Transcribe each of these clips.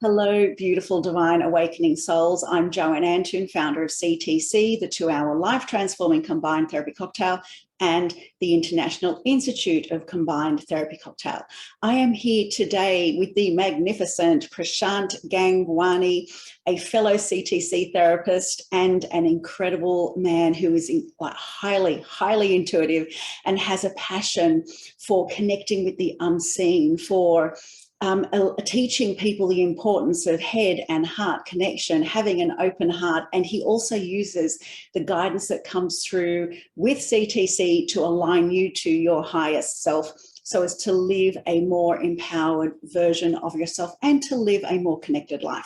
Hello, beautiful divine awakening souls. I'm Joanne Antoun, founder of CTC, the 2-hour life transforming combined therapy cocktail, and the International Institute of Combined Therapy Cocktail. I am here today with the magnificent Prashant Gangwani, a fellow CTC therapist and an incredible man who is highly intuitive and has a passion for connecting with the unseen, for teaching people the importance of head and heart connection, having an open heart. And he also uses the guidance that comes through with CTC to align you to your highest self, so as to live a more empowered version of yourself and to live a more connected life.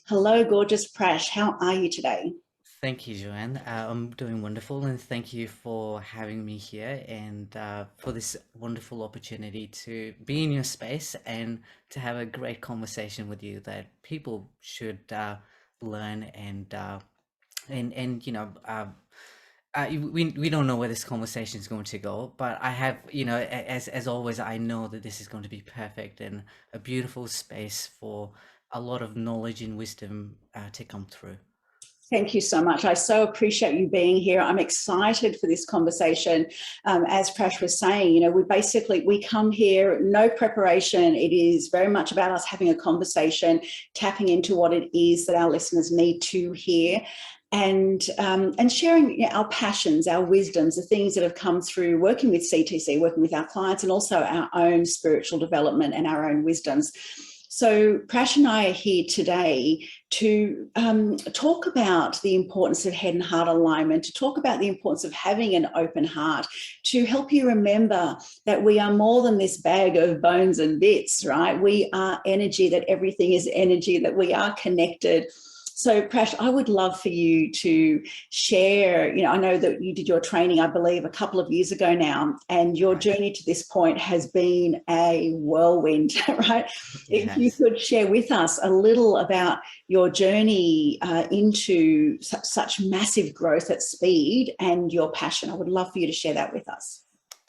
Hello, gorgeous Prash. How are you today? Thank you, Joanne. I'm doing wonderful, and thank you for having me here and for this wonderful opportunity to be in your space and to have a great conversation with you that people should learn and we don't know where this conversation is going to go, but I have as always I know that this is going to be perfect and a beautiful space for a lot of knowledge and wisdom to come through. Thank you so much. I so appreciate you being here. I'm excited for this conversation. As Prash was saying, we come here, no preparation. It is very much about us having a conversation, tapping into what it is that our listeners need to hear, and sharing our passions, our wisdoms, the things that have come through working with CTC, working with our clients, and also our own spiritual development and our own wisdoms. So Prash and I are here today to talk about the importance of head and heart alignment, to talk about the importance of having an open heart, to help you remember that we are more than this bag of bones and bits, right? We are energy, that everything is energy, that we are connected. So Prash, I would love for you to share, I know that you did your training, I believe, a couple of years ago now, and your Right. journey to this point has been a whirlwind, right? If you Yes. could share with us a little about your journey into such massive growth at speed and your passion, I would love for you to share that with us.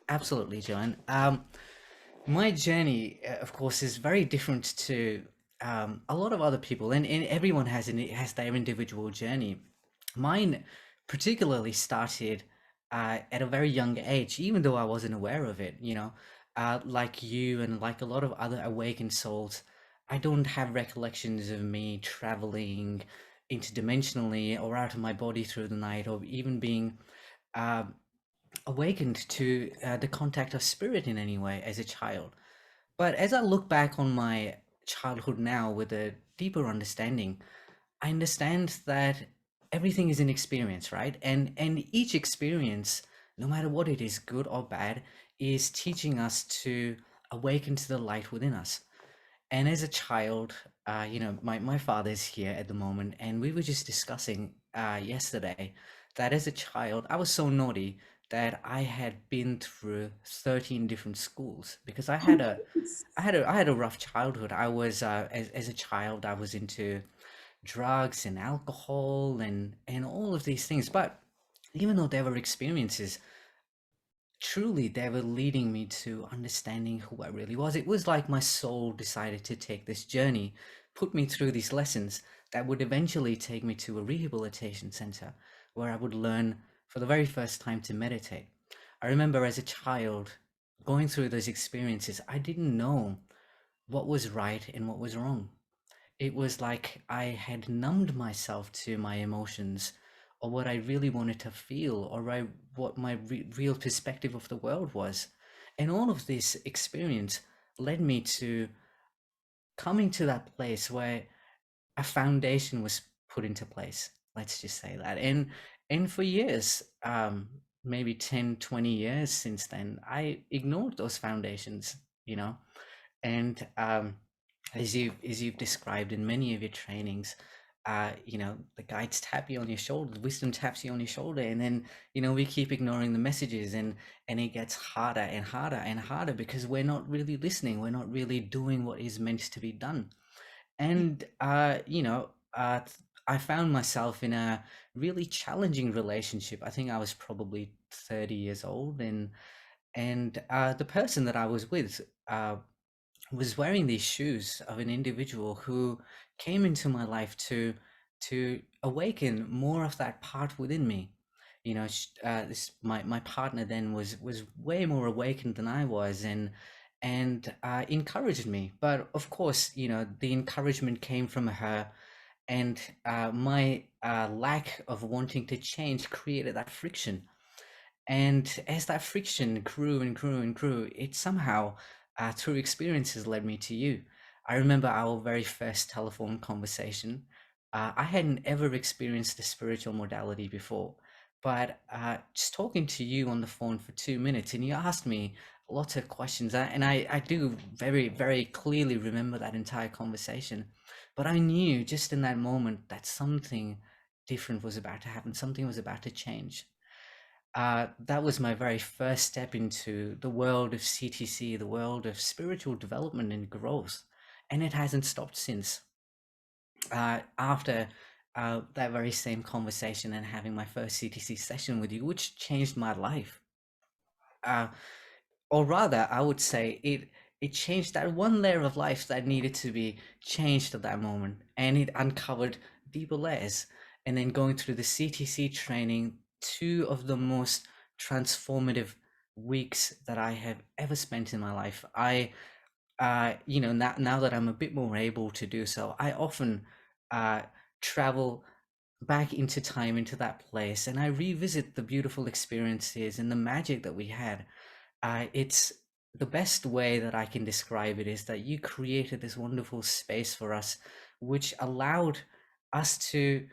Absolutely, Joanne. My journey, of course, is very different to a lot of other people, and everyone has their individual journey. Mine particularly started at a very young age, even though I wasn't aware of it. Like you and like a lot of other awakened souls, I don't have recollections of me traveling interdimensionally or out of my body through the night, or even being uh, awakened to the contact of spirit in any way as a child. But as I look back on my childhood now with a deeper understanding, I understand that everything is an experience, right? And each experience, no matter what it is, good or bad, is teaching us to awaken to the light within us. And as a child, my father's here at the moment, and we were just discussing yesterday that as a child, I was so naughty that I had been through 13 different schools because I had a rough childhood. I was as a child, I was into drugs and alcohol and all of these things. But even though they were experiences, truly they were leading me to understanding who I really was. It was like my soul decided to take this journey, put me through these lessons that would eventually take me to a rehabilitation center where I would learn for the very first time to meditate. I remember as a child going through those experiences, I didn't know what was right and what was wrong. It was like I had numbed myself to my emotions or what I really wanted to feel or what my real perspective of the world was. And all of this experience led me to coming to that place where a foundation was put into place. Let's just say that. And for years, maybe 10, 20 years since then, I ignored those foundations, you know. And as you've described in many of your trainings, you know, the guides tap you on your shoulder, the wisdom taps you on your shoulder, and then, you know, we keep ignoring the messages, and it gets harder and harder and harder because we're not really listening. We're not really doing what is meant to be done. And, you know, I found myself in a really challenging relationship. I think I was probably 30 years old, and the person that I was with, was wearing these shoes of an individual who came into my life to awaken more of that part within me. You know, this my partner then was way more awakened than I was, and encouraged me. But of course, you know, the encouragement came from her, and my lack of wanting to change created that friction. And as that friction grew and grew and grew, it somehow, through experiences, led me to you. I remember our very first telephone conversation. I hadn't ever experienced a spiritual modality before, but just talking to you on the phone for 2 minutes, and you asked me lots of questions, and I do very, very clearly remember that entire conversation. But I knew just in that moment that something different was about to happen, something was about to change. That was my very first step into the world of CTC, the world of spiritual development and growth. And it hasn't stopped since. After that very same conversation and having my first CTC session with you, which changed my life. Uh, or rather, I would say it changed that one layer of life that needed to be changed at that moment, and it uncovered deeper layers. And then going through the CTC training, two of the most transformative weeks that I have ever spent in my life. You know, now that I'm a bit more able to do so, I often uh, travel back into time, into that place, and I revisit the beautiful experiences and the magic that we had. It's the best way that I can describe it is that you created this wonderful space for us, which allowed us to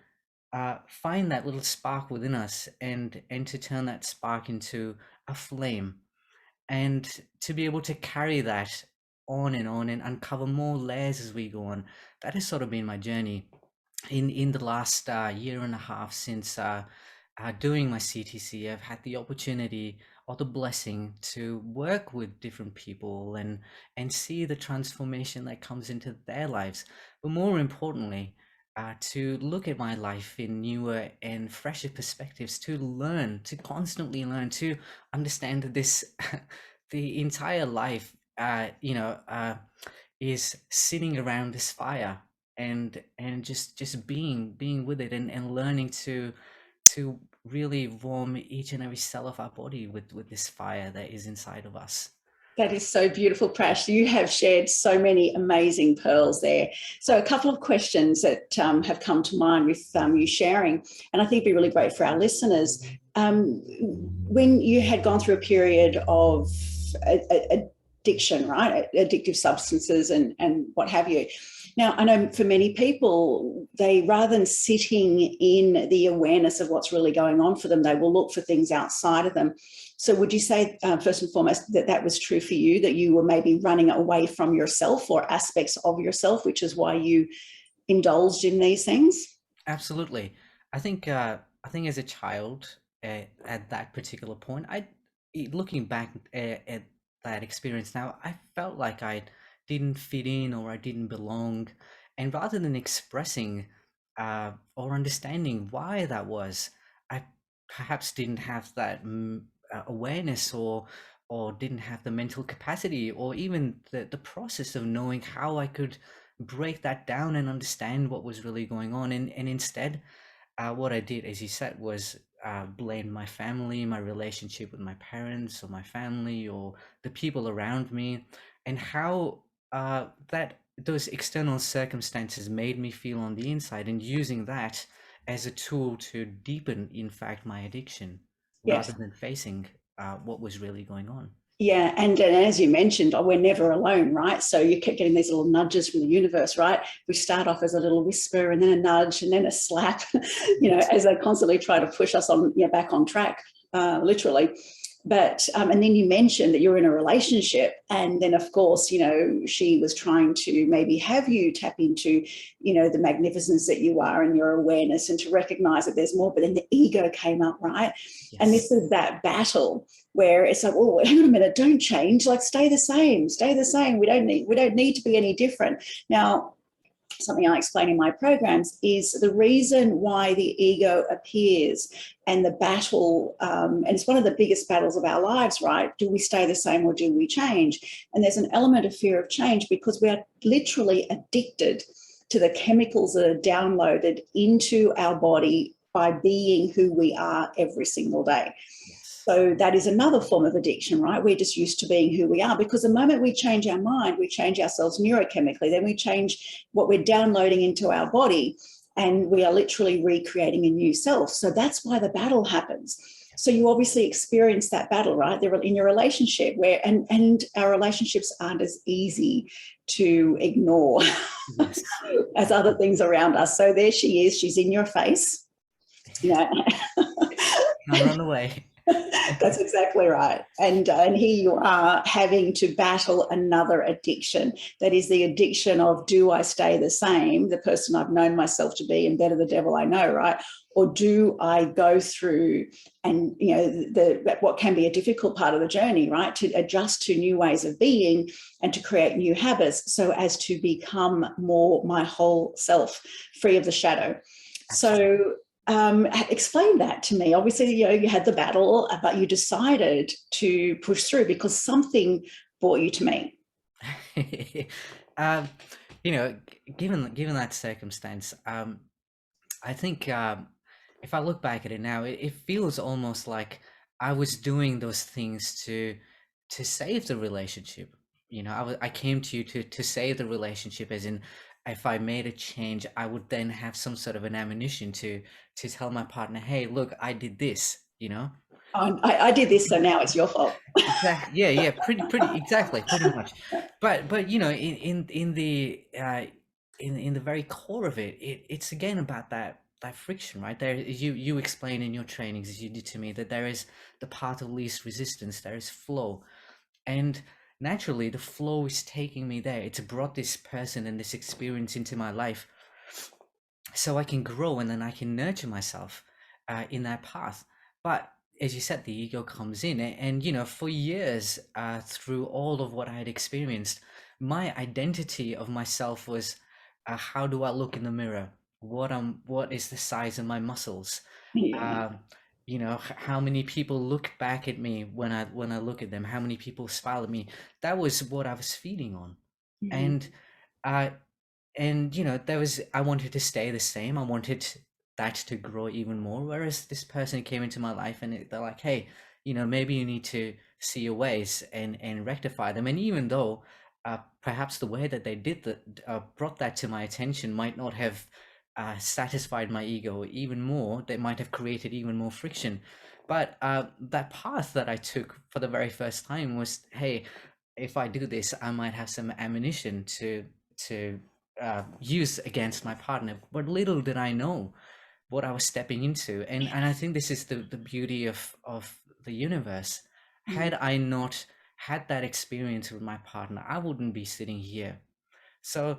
find that little spark within us, and to turn that spark into a flame, and to be able to carry that on and uncover more layers as we go on. That has sort of been my journey in the last year and a half since doing my CTC. I've had the opportunity or the blessing to work with different people and see the transformation that comes into their lives. But more importantly, to look at my life in newer and fresher perspectives, to learn, to constantly learn, to understand that this, the entire life, you know, is sitting around this fire, and just being with it, and learning to really warm each and every cell of our body with this fire that is inside of us. That is so beautiful, Prash. You have shared so many amazing pearls there. So a couple of questions that have come to mind with you sharing, and I think it'd be really great for our listeners. When you had gone through a period of addiction, right? Addictive substances and what have you. Now, I know for many people, they, rather than sitting in the awareness of what's really going on for them, they will look for things outside of them. So would you say, first and foremost, that that was true for you, that you were maybe running away from yourself or aspects of yourself, which is why you indulged in these things? Absolutely. I think as a child, at that particular point, looking back at that experience now, I felt like I didn't fit in, or I didn't belong. And rather than expressing or understanding why that was, I perhaps didn't have that awareness, or didn't have the mental capacity, or even the process of knowing how I could break that down and understand what was really going on. And instead, what I did, as you said, was blame my family, my relationship with my parents, or my family, or the people around me, and how that those external circumstances made me feel on the inside, and using that as a tool to deepen, in fact, my addiction, rather Yes. than facing what was really going on. Yeah, and as you mentioned, we're never alone, right? So you keep getting these little nudges from the universe, right? We start off as a little whisper, and then a nudge, and then a slap, you know, as they constantly try to push us on, back on track, literally. But and then you mentioned that you're in a relationship, and then of course, she was trying to maybe have you tap into, the magnificence that you are and your awareness, and to recognize that there's more. But then the ego came up, right? And Yes. this is that battle where it's like, oh, hang on a minute, don't change, like stay the same, stay the same. We don't need to be any different. Now, something I explain in my programs is the reason why the ego appears, and the battle, and it's one of the biggest battles of our lives, right? Do we stay the same or do we change? And there's an element of fear of change because we are literally addicted to the chemicals that are downloaded into our body by being who we are every single day. Yes. So that is another form of addiction, right? We're just used to being who we are, because the moment we change our mind, we change ourselves neurochemically, then we change what we're downloading into our body, and we are literally recreating a new self. So that's why the battle happens. So you obviously experience that battle, right? They're in your relationship, where and our relationships aren't as easy to ignore Yes. as other things around us. So there she is, she's in your face, you know. Can't run away. That's exactly right. And here you are having to battle another addiction. That is the addiction of, do I stay the same, the person I've known myself to be, and better the devil I know, right? Or do I go through and, what can be a difficult part of the journey, right? To adjust to new ways of being and to create new habits so as to become more my whole self, free of the shadow. Absolutely. So explain that to me. Obviously, you had the battle, but you decided to push through because something brought you to me. um, given that circumstance, I think if I look back at it now, it feels almost like I was doing those things to save the relationship. I came to you to save the relationship, as in, if I made a change, I would then have some sort of an ammunition to tell my partner, hey, look, I did this. I did this, so now it's your fault. Exactly. Yeah, yeah, pretty exactly, pretty much. But in the very core of it, it's again about that friction, right? There, you explain in your trainings, as you did to me, that there is the path of least resistance, there is flow. And naturally the flow is taking me there. It's brought this person and this experience into my life so I can grow, and then I can nurture myself in that path. But as you said, the ego comes in, and for years, through all of what I had experienced, my identity of myself was, how do I look in the mirror? What is the size of my muscles? Yeah. Um, how many people look back at me when I look at them? How many people smile at me? That was what I was feeding on, Mm. and uh, there was, I wanted to stay the same. I wanted that to grow even more. Whereas this person came into my life, and they're like, hey, maybe you need to see your ways and rectify them. And even though perhaps the way that they did that, brought that to my attention, might not have satisfied my ego even more, they might have created even more friction. But that path that I took for the very first time was, hey, if I do this, I might have some ammunition to use against my partner. But little did I know what I was stepping into. And I think this is the beauty of the universe. Mm. Had I not had that experience with my partner, I wouldn't be sitting here. So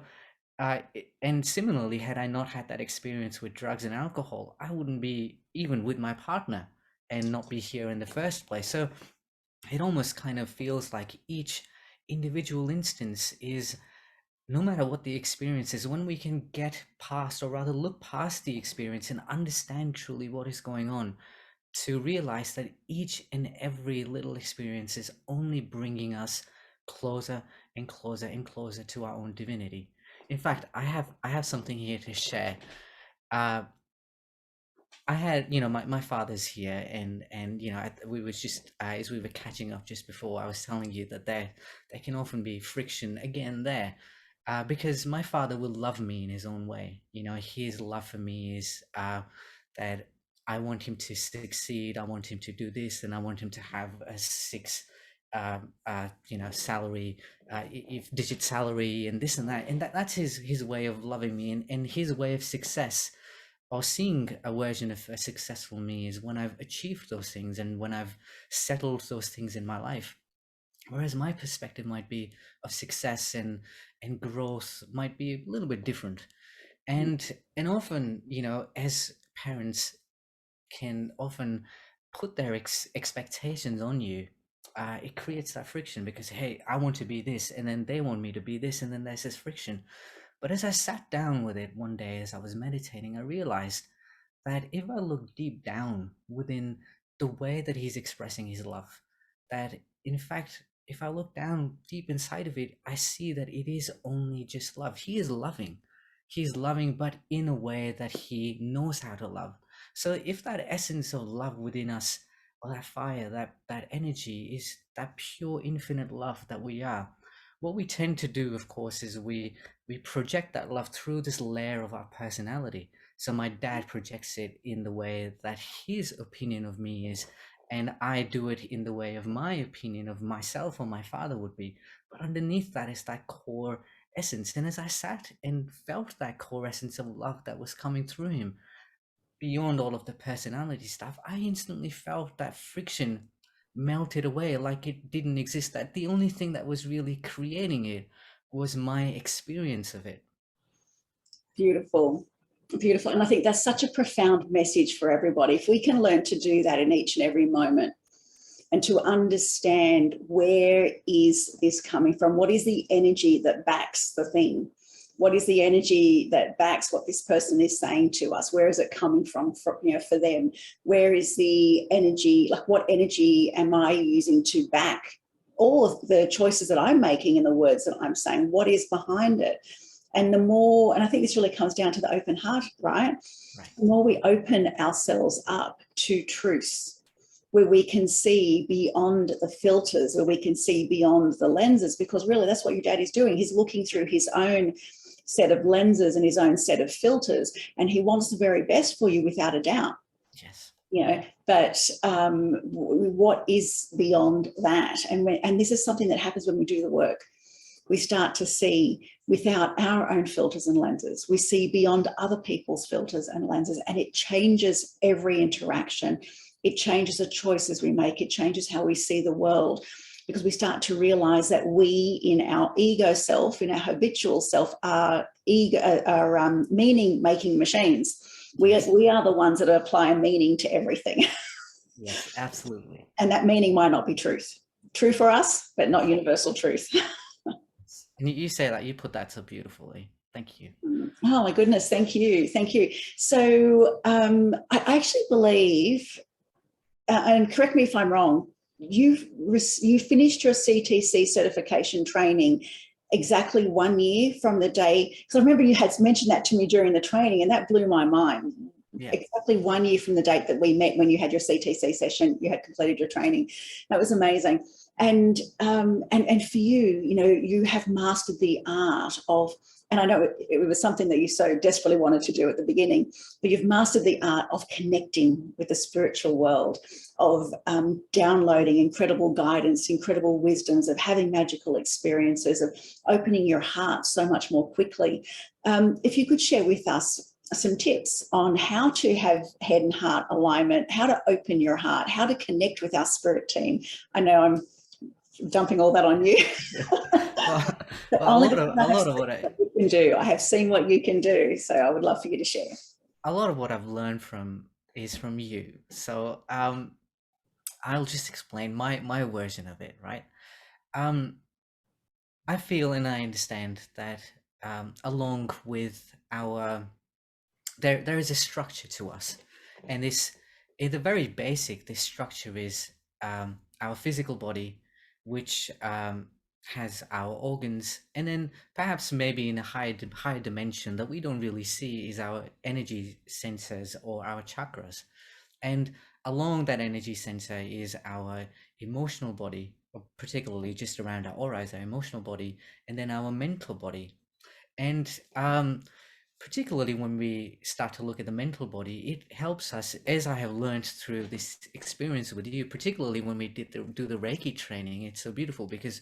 and similarly, had I not had that experience with drugs and alcohol, I wouldn't be even with my partner and not be here in the first place. So it almost kind of feels like each individual instance is, no matter what the experience is, when we can get past, or rather look past the experience and understand truly what is going on, to realize that each and every little experience is only bringing us closer and closer and closer to our own divinity. In fact, I have something here to share. uh I had, my father's here, and we was just, as we were catching up just before, I was telling you that there can often be friction again there, because my father will love me in his own way. His love for me is that I want him to succeed, I want him to do this, and I want him to have a six, salary, if digit salary, and this and that, and that's his way of loving me, and his way of success. or seeing a version of a successful me is when I've achieved those things and when I've settled those things in my life. Whereas my perspective might be of success and growth might be a little bit different. And often, as parents can often put their expectations on you, it creates that friction because, hey, I want to be this, and then they want me to be this, and then there's this friction. But as I sat down with it one day as I was meditating, I realized that if I look deep down within the way that he's expressing his love, that in fact, if I look down deep inside of it, I see that it is only just love. He is loving. He's loving, but in a way that he knows how to love. So if that essence of love within us, or that fire, that energy is that pure infinite love that we are, what we tend to do, of course, is we project that love through this layer of our personality. So my dad projects it in the way that his opinion of me is, and I do it in the way of my opinion of myself or my father would be. But underneath that is that core essence. And as I sat and felt that core essence of love that was coming through him, beyond all of the personality stuff, I instantly felt that friction melted away like it didn't exist. That the only thing that was really creating it was my experience of it. Beautiful. Beautiful. And I think that's such a profound message for everybody. If we can learn to do that in each and every moment and to understand where is this coming from? What is the energy that backs the thing? What is the energy that backs what this person is saying to us? Where is it coming from for, for them? Where is the energy, like what energy am I using to back all of the choices that I'm making and the words that I'm saying? What is behind it? And the more, and I think this really comes down to the open heart, right? Right. The more we open ourselves up to truths, where we can see beyond the filters, where we can see beyond the lenses, because really that's what your dad is doing. He's looking through his own set of lenses and his own set of filters, and he wants the very best for you without a doubt. Yes. But what is beyond that? And this is something that happens when we do the work. We start to see without our own filters and lenses. We see beyond other people's filters and lenses, and it changes every interaction. It changes the choices we make. It changes how we see the world, because we start to realize that we, in our ego self, in our habitual self, are meaning-making machines. Yes. We are the ones that apply a meaning to everything. Yes, absolutely. And that meaning might not be truth. True for us, but not universal truth. And you say that, you put that so beautifully. Thank you. Oh my goodness, thank you. So I actually believe, and correct me if I'm wrong, you finished your CTC certification training exactly 1 year from the day, because I remember you had mentioned that to me during the training, and that blew my mind. Yeah. Exactly 1 year from the date that we met, when you had your CTC session, you had completed your training. That was amazing. And for you, you have mastered the art of, and I know it was something that you so desperately wanted to do at the beginning, but you've mastered the art of connecting with the spiritual world, of downloading incredible guidance, incredible wisdoms, of having magical experiences, of opening your heart so much more quickly. If you could share with us some tips on how to have head and heart alignment, how to open your heart, how to connect with our spirit team. I know I'm dumping all that on you. well, A lot of what you can do. I have seen what you can do, so I would love for you to share. a lot of what I've learned is from you. So I'll just explain my version of it, right? I feel and I understand that along with our there is a structure to us, and this, in the very basic, this structure is our physical body, which has our organs, and then perhaps maybe in a higher dimension that we don't really see is our energy sensors or our chakras. And along that energy center is our emotional body, or particularly just around our aura is our emotional body, and then our mental body. And particularly when we start to look at the mental body, it helps us, as I have learned through this experience with you, particularly when we do the Reiki training. It's so beautiful because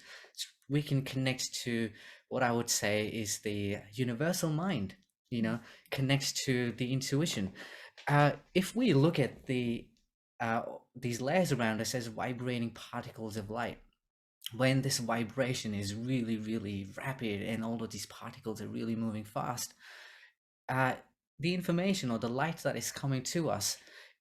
we can connect to what I would say is the universal mind. connects to the intuition. If we look at these layers around us as vibrating particles of light, when this vibration is really, really rapid and all of these particles are really moving fast, the information or the light that is coming to us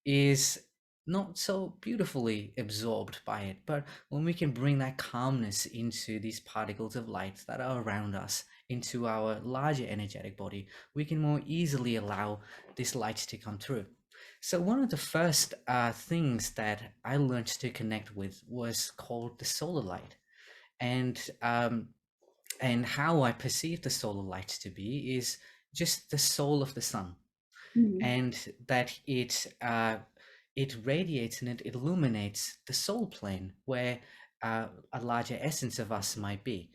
is not so beautifully absorbed by it. But when we can bring that calmness into these particles of light that are around us, into our larger energetic body, we can more easily allow this light to come through. So one of the first things that I learned to connect with was called the solar light. And how I perceive the solar light to be is just the soul of the sun, and that it radiates and it illuminates the soul plane where a larger essence of us might be.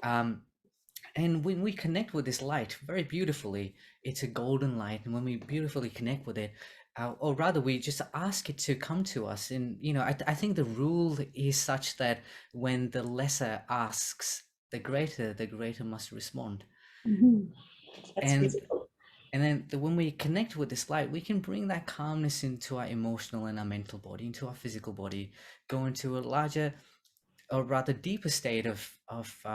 And when we connect with this light very beautifully, it's a golden light. And when we beautifully connect with it, or rather we just ask it to come to us. And, I think the rule is such that when the lesser asks, the greater must respond. That's And beautiful. and then when we connect with this light, we can bring that calmness into our emotional and our mental body, into our physical body, go into a larger or rather deeper state of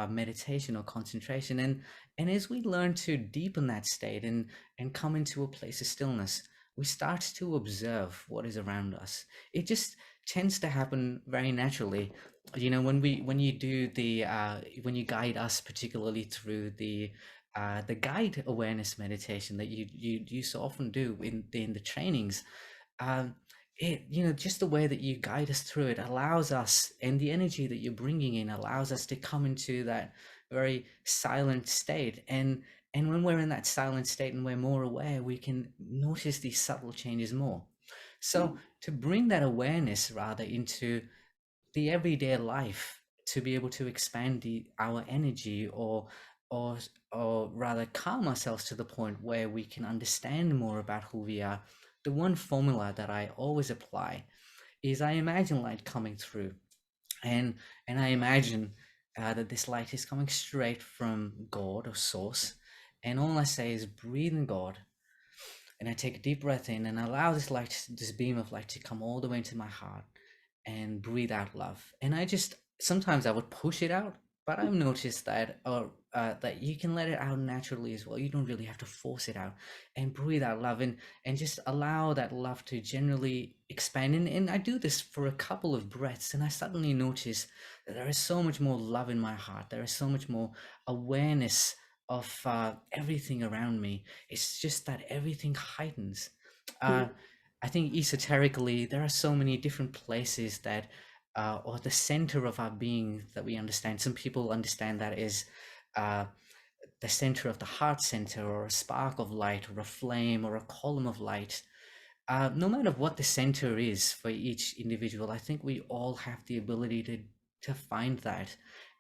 meditation or concentration. And as we learn to deepen that state and come into a place of stillness, we start to observe what is around us. It just tends to happen very naturally. When you do when you guide us, particularly through the guide awareness meditation that you so often do in the trainings, just the way that you guide us through it allows us, and the energy that you're bringing in allows us to come into that very silent state. And when we're in that silent state and we're more aware, we can notice these subtle changes more. So to bring that awareness rather into the everyday life, to be able to expand our energy, or rather calm ourselves to the point where we can understand more about who we are, the one formula that I always apply is I imagine light coming through, and I imagine that this light is coming straight from God or source, and all I say is breathe in God, and I take a deep breath in and allow this beam of light to come all the way into my heart, and breathe out love. And sometimes I would push it out, but I've noticed that that you can let it out naturally as well. You don't really have to force it out, and breathe out love, and just allow that love to generally expand. And I do this for a couple of breaths, and I suddenly notice that there is so much more love in my heart. There is so much more awareness of everything around me. It's just that everything heightens. I think esoterically, there are so many different places that or the center of our being that we understand. Some people understand that is the center of the heart center, or a spark of light, or a flame, or a column of light. No matter what the center is for each individual, I think we all have the ability to find that,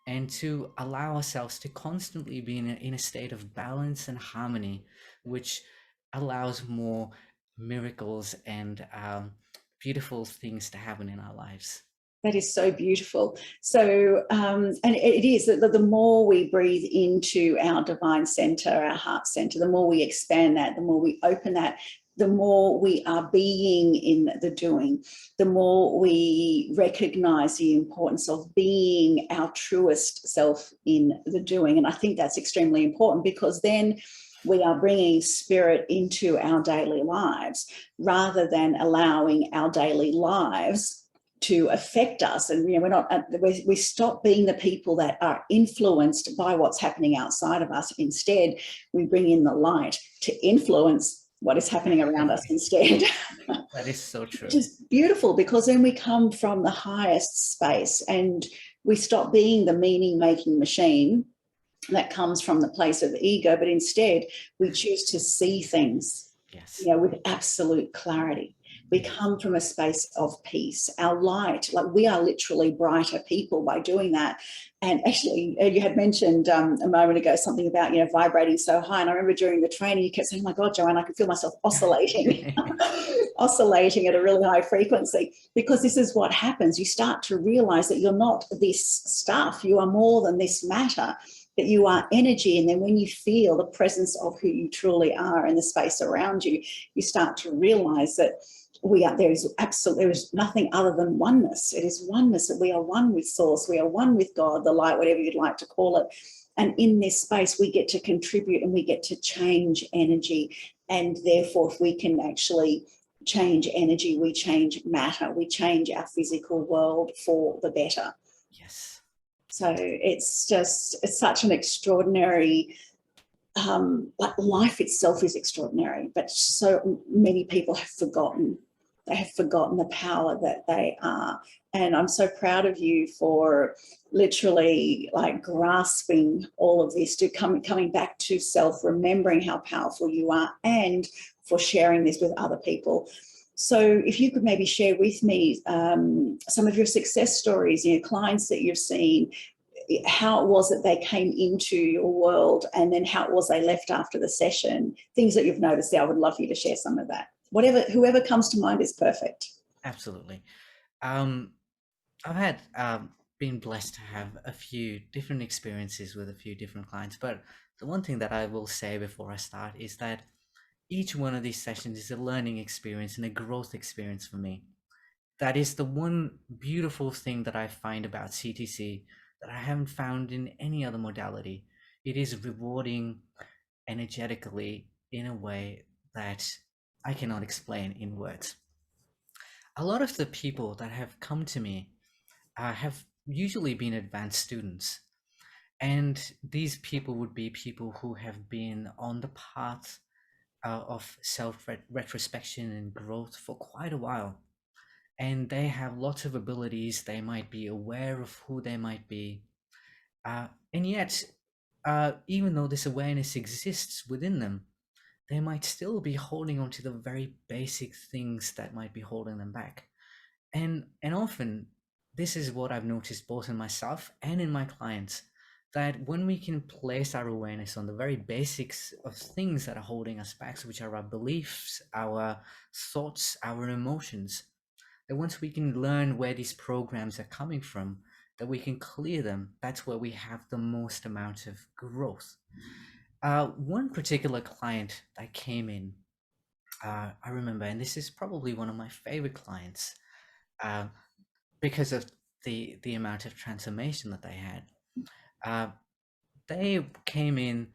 and to allow ourselves to constantly be in a state of balance and harmony, which allows more miracles and beautiful things to happen in our lives. That is so beautiful. So, and it is that the more we breathe into our divine center, our heart center, the more we expand that, the more we open that, the more we are being in the doing, the more we recognize the importance of being our truest self in the doing. And I think that's extremely important, because then we are bringing spirit into our daily lives rather than allowing our daily lives to affect us. And we stop being the people that are influenced by what's happening outside of us. Instead, we bring in the light to influence what is happening around us instead. That is so true. Which is beautiful, because then we come from the highest space and we stop being the meaning-making machine that comes from the place of ego, but instead we choose to see things, yes, with absolute clarity. We come from a space of peace. Our light, like we are literally brighter people by doing that. And actually, you had mentioned a moment ago something about, vibrating so high. And I remember during the training, you kept saying, oh my God, Joanne, I can feel myself oscillating, oscillating at a really high frequency, because this is what happens. You start to realize that you're not this stuff. You are more than this matter. that you are energy. And then when you feel the presence of who you truly are in the space around you, you start to realize that there is nothing other than oneness. It is oneness, that we are one with source, we are one with God, the light, whatever you'd like to call it. And in this space, we get to contribute and we get to change energy. And therefore, if we can actually change energy, we change matter, we change our physical world for the better. Yes. So it's such an extraordinary, like life itself is extraordinary, but so many people have forgotten. They have forgotten the power that they are. And I'm so proud of you for literally like grasping all of this, to coming back to self, remembering how powerful you are, and for sharing this with other people. So if you could maybe share with me some of your success stories, clients that you've seen, how it was that they came into your world, and then how it was they left after the session, things that you've noticed there. I would love you to share some of that. Whoever comes to mind is perfect. Absolutely. I've had been blessed to have a few different experiences with a few different clients, but the one thing that I will say before I start is that each one of these sessions is a learning experience and a growth experience for me. That is the one beautiful thing that I find about CTC that I haven't found in any other modality. It is rewarding energetically in a way that I cannot explain in words. A lot of the people that have come to me have usually been advanced students. And these people would be people who have been on the path of self-retrospection and growth for quite a while. And they have lots of abilities. They might be aware of who they might be. And yet, even though this awareness exists within them, they might still be holding on to the very basic things that might be holding them back. And often, this is what I've noticed both in myself and in my clients, that when we can place our awareness on the very basics of things that are holding us back, which are our beliefs, our thoughts, our emotions, that once we can learn where these programs are coming from, that we can clear them, that's where we have the most amount of growth. One particular client that came in, I remember, and this is probably one of my favorite clients, uh, because of the amount of transformation that they had. They came in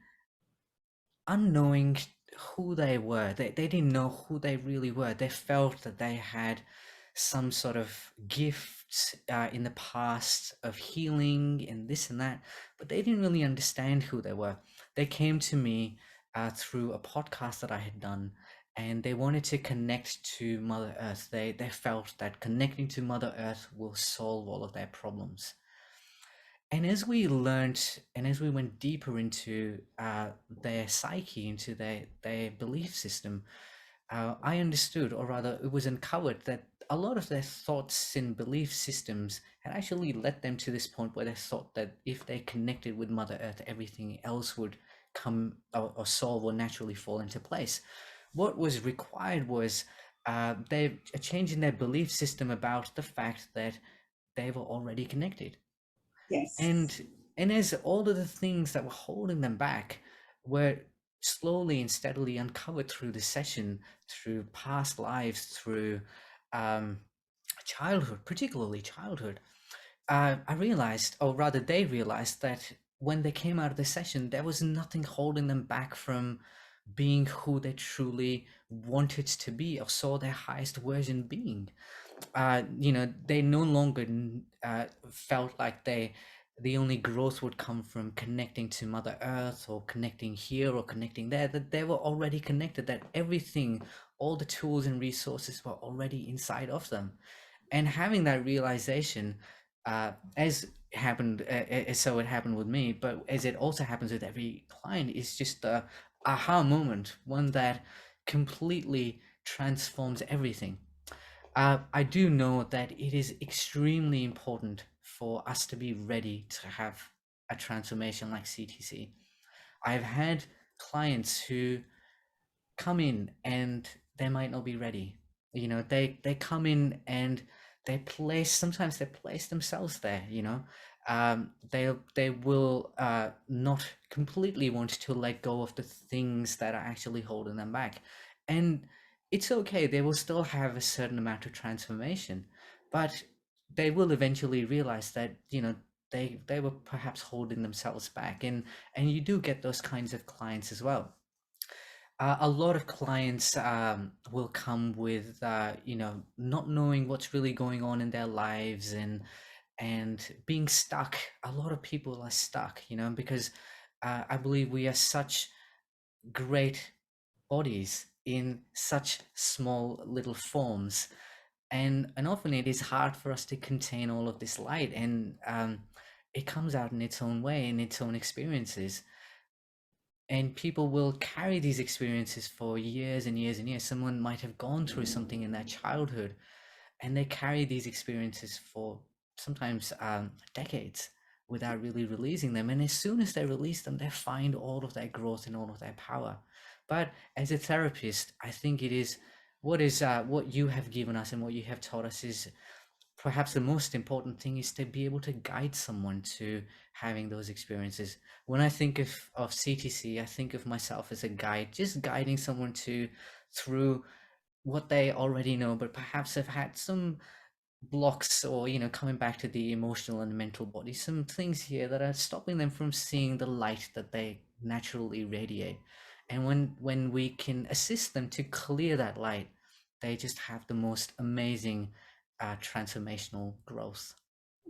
unknowing who they were. They didn't know who they really were. They felt that they had some sort of gifts in the past of healing and this and that, but they didn't really understand who they were. They came to me through a podcast that I had done, and they wanted to connect to Mother Earth. They felt that connecting to Mother Earth will solve all of their problems. And as we learned and as we went deeper into their psyche, into their belief system, I understood, or rather it was uncovered, that a lot of their thoughts and belief systems had actually led them to this point where they thought that if they connected with Mother Earth, everything else would come or solve or naturally fall into place. What was required was a change in their belief system about the fact that they were already connected. Yes. And as all of the things that were holding them back were slowly and steadily uncovered through the session, through past lives, through um, childhood, particularly childhood, I realized, or rather they realized, that when they came out of the session, there was nothing holding them back from being who they truly wanted to be or saw their highest version being. They no longer felt like the only growth would come from connecting to Mother Earth or connecting here or connecting there, that they were already connected, that everything, all the tools and resources were already inside of them. And having that realization, as happened, so it happened with me, but as it also happens with every client, is just the aha moment, one that completely transforms everything. I do know that it is extremely important for us to be ready to have a transformation like CTC. I've had clients who come in and they might not be ready. They come in and sometimes they place themselves there. they will not completely want to let go of the things that are actually holding them back, and it's okay. They will still have a certain amount of transformation, but they will eventually realize that, you know, they were perhaps holding themselves back, and you do get those kinds of clients as well. A lot of clients will come with you know, not knowing what's really going on in their lives, and being stuck. A lot of people are stuck, you know, because I believe we are such great bodies in such small little forms, and often it is hard for us to contain all of this light, and it comes out in its own way, in its own experiences, and people will carry these experiences for years and years and years. Someone might have gone through something in their childhood, and they carry these experiences for sometimes decades without really releasing them, and as soon as they release them, they find all of their growth and all of their power. But as a therapist, I think it is what you have given us and what you have taught us is perhaps the most important thing, is to be able to guide someone to having those experiences. When I think of CTC, I think of myself as a guide, just guiding someone to through what they already know, but perhaps have had some blocks, or, you know, coming back to the emotional and mental body, some things here that are stopping them from seeing the light that they naturally radiate. And when we can assist them to clear that light, they just have the most amazing transformational growth.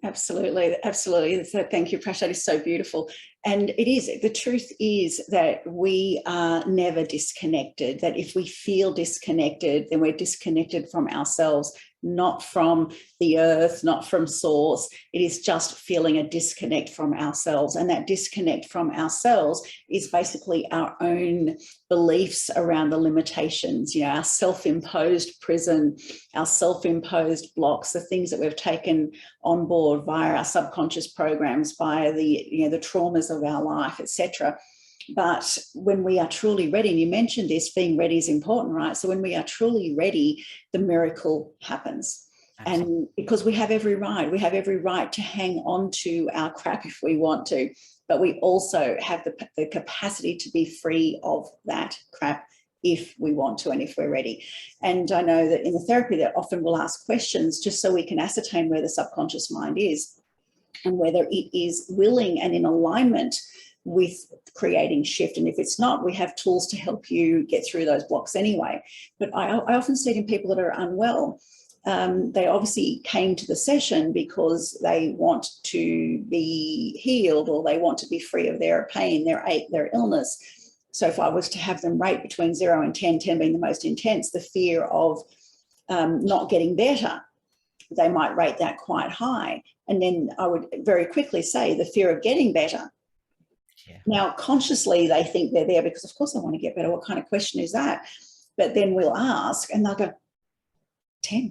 Absolutely, absolutely. So thank you, Prash. That is so beautiful. And it is, the truth is that we are never disconnected, that if we feel disconnected, then we're disconnected from ourselves, not from the earth, not from source. It is just feeling a disconnect from ourselves. And that disconnect from ourselves is basically our own beliefs around the limitations, you know, our self-imposed prison, our self-imposed blocks, the things that we've taken on board via our subconscious programs, via the, you know, the traumas of our life, etc. But when we are truly ready, and you mentioned this, being ready is important, right? So when we are truly ready, the miracle happens. Absolutely. And because we have every right to hang on to our crap if we want to, but we also have the capacity to be free of that crap if we want to and if we're ready. And I know that in the therapy that often we'll ask questions just so we can ascertain where the subconscious mind is and whether it is willing and in alignment with creating shift. And if it's not, we have tools to help you get through those blocks anyway. But I often see in people that are unwell, they obviously came to the session because they want to be healed, or they want to be free of their pain, their ache, their illness. So if I was to have them rate between 0 and 10, 10 being the most intense, the fear of not getting better, they might rate that quite high. And then I would very quickly say the fear of getting better. Yeah. Now, consciously, they think they're there because, of course, I want to get better. What kind of question is that? But then we'll ask and they'll go, 10.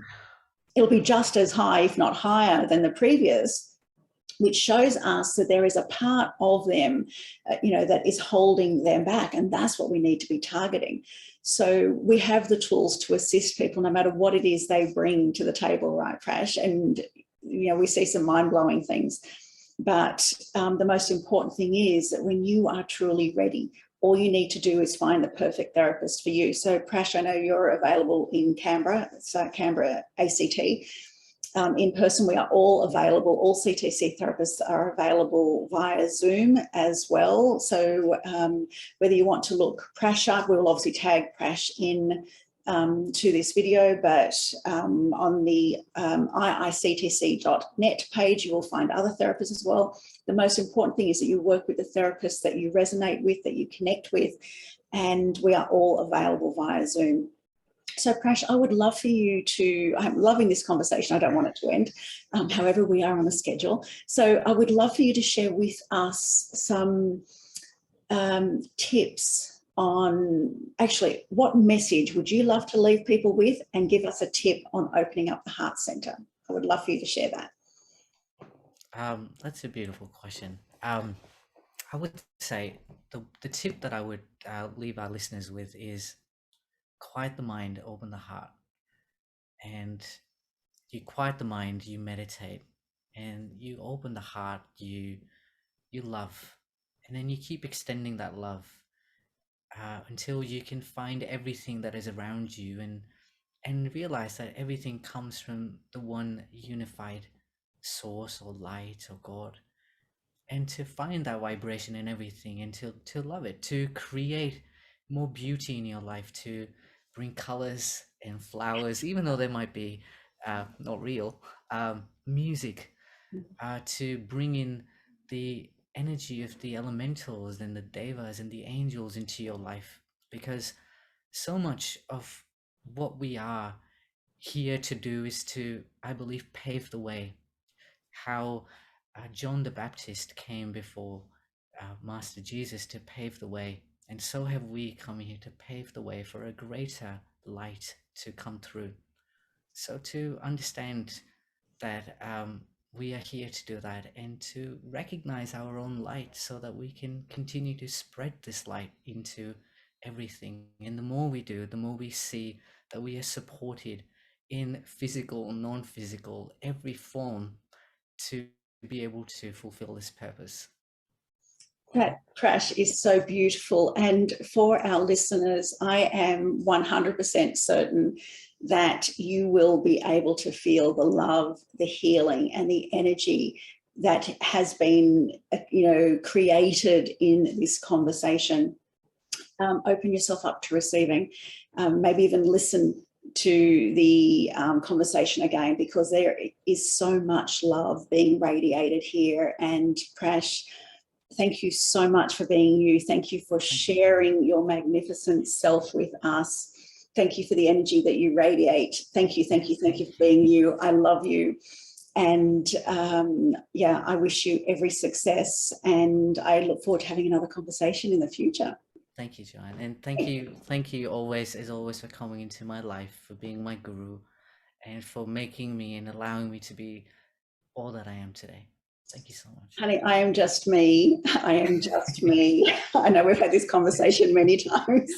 It'll be just as high, if not higher, than the previous, which shows us that there is a part of them, you know, that is holding them back. And that's what we need to be targeting. So we have the tools to assist people no matter what it is they bring to the table, right, Prash? And, you know, we see some mind-blowing things. But the most important thing is that when you are truly ready, all you need to do is find the perfect therapist for you. So Prash, I know you're available in Canberra, so Canberra ACT. In person, we are all available. All CTC therapists are available via Zoom as well. So whether you want to look Prash up, we will obviously tag Prash in to this video, but on the iictc.net page, you will find other therapists as well. The most important thing is that you work with the therapist that you resonate with, that you connect with, and we are all available via Zoom. So Prash, I would love for you to, I'm loving this conversation, I don't want it to end, however, we are on a schedule. So I would love for you to share with us some tips on, actually, what message would you love to leave people with, and give us a tip on opening up the heart center. I would love for you to share that. That's a beautiful question. I would say the tip that I would leave our listeners with is quiet the mind, open the heart. And you quiet the mind, you meditate, and you open the heart, you love, and then you keep extending that love until you can find everything that is around you, and realize that everything comes from the one unified source or light or God, and to find that vibration in everything, and to love it, to create more beauty in your life, to bring colors and flowers, even though they might be not real, music, to bring in the energy of the elementals and the devas and the angels into your life, because so much of what we are here to do is to, I believe, pave the way. How John the Baptist came before Master Jesus to pave the way, and so have we come here to pave the way for a greater light to come through. So to understand that we are here to do that, and to recognize our own light so that we can continue to spread this light into everything. And the more we do, the more we see that we are supported in physical, non-physical, every form, to be able to fulfill this purpose. That, Prash, is so beautiful. And for our listeners, I am 100% certain that you will be able to feel the love, the healing, and the energy that has been, created in this conversation. Open yourself up to receiving, maybe even listen to the conversation again, because there is so much love being radiated here. And Prash, thank you so much for being you. Thank you for sharing your magnificent self with us. Thank you for the energy that you radiate. Thank you, thank you, thank you for being you. I love you. And I wish you every success. And I look forward to having another conversation in the future. Thank you, Joanne. And thank you always, as always, for coming into my life, for being my guru, and for making me and allowing me to be all that I am today. Thank you so much. Honey, I am just me. I am just me. I know we've had this conversation many times.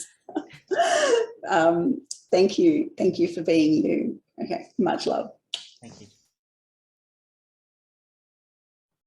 Thank you. Thank you for being you. Okay, much love. Thank you.